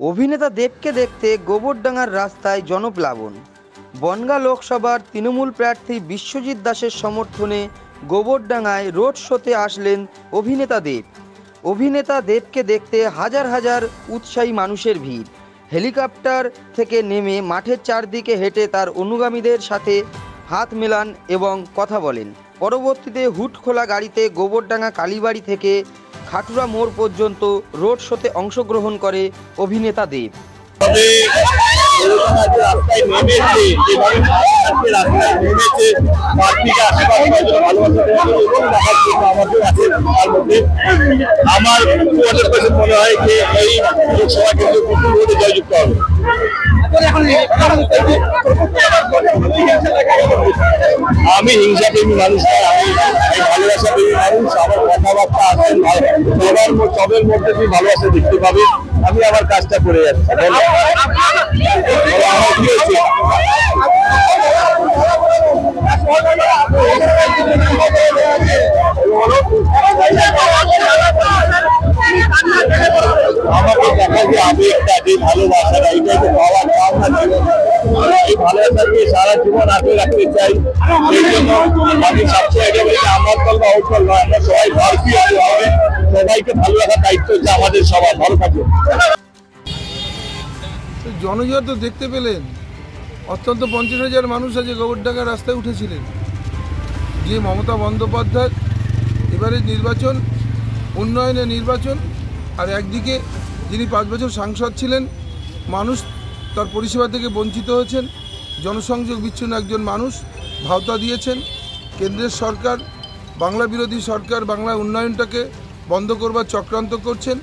অভিনেতা দেবকে দেখতে গোবরডাঙ্গার রাস্তায় জনপ্লাবন। বনগাঁ লোকসভার তৃণমূল প্রার্থী বিশ্বজিৎ দাসের সমর্থনে গোবরডাঙ্গায় রোড শোতে আসলেন অভিনেতা দেব। অভিনেতা দেবকে দেখতে হাজার হাজার উৎসাহী মানুষের ভিড়। হেলিকপ্টার থেকে নেমে মাঠের চারদিকে হেঁটে তার অনুগামীদের সাথে হাত মেলান এবং কথা বলেন। পরবর্তীতে হুড খোলা গাড়িতে গোবরডাঙ্গা কালীবাড়ি থেকে খাটুরা মোড় পর্যন্ত রোড শোতে অংশগ্রহণ করে অভিনেতা দেব। আমার মনে হয় যে এই লোকসভা কেন্দ্র প্রচুর ভোটে জয়যুক্ত হবে। আমি হিংসাপ্রেমী মানুষ নয়, আমি ভালোবাসা প্রেমী মানুষ। আমার কথাবার্তা আসেন সবের মধ্যে তুমি ভালোবাসা দেখতে পাবে। আমি আমার কাজটা করে যাচ্ছি। আমাকে দেখা যে আবেগটা, যে ভালোবাসাটা, এটাই তো পাওয়ার পাওনা জীবন। এই ভালোবাসাকে সারা জীবন আঁকড়ে রাখতে চাই। এই জন্য আমি সবসময় এটা বলি, আমার দল বা ওর দল নয়, আমরা সবাই ভারতীয় হবে। সবাইকে ভালো রাখার দায়িত্ব হচ্ছে আমাদের সবার। ভালো থাকবে। জনজোয়ার তো দেখতে পেলেন, অত্যন্ত 50,000 মানুষ আজ গোবরডাঙ্গা রাস্তায় উঠেছিলেন। যে মমতা বন্দ্যোপাধ্যায় এবারে নির্বাচন উন্নয়নের নির্বাচন, আর একদিকে যিনি 5 বছর সাংসদ ছিলেন, মানুষ তার পরিষেবা থেকে বঞ্চিত হয়েছেন। জনসংযোগ বিচ্ছিন্ন একজন মানুষ, ভাওতা দিয়েছেন। কেন্দ্রের সরকার, বাংলা বিরোধী সরকার, বাংলা উন্নয়নটাকে বন্ধ করবার চক্রান্ত করছেন।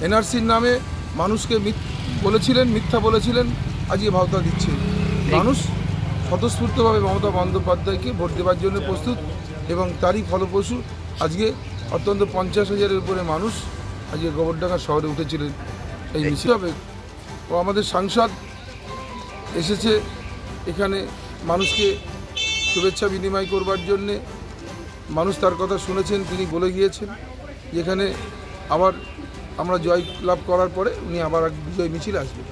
এনআরসির নামে মানুষকে মিথ্যা বলেছিলেন, আজকে ভাওতা দিচ্ছে। মানুষ স্বতঃস্ফূর্তভাবে মমতা বন্দ্যোপাধ্যায়কে ভোট দেওয়ার জন্য প্রস্তুত, এবং তারই ফলপ্রসূ আজকে অত্যন্ত 50,000-এর উপরে মানুষ আজকে গোবরডাঙ্গা শহরে উঠেছিলেন এই মিছিল হবে। ও আমাদের সাংসদ এসেছে এখানে মানুষকে শুভেচ্ছা বিনিময় করবার জন্যে। মানুষ তার কথা শুনেছেন, তিনি বলে গিয়েছেন যেখানে আবার আমরা জয় লাভ করার পরে উনি আবার এক বিজয় মিছিল আসবেন।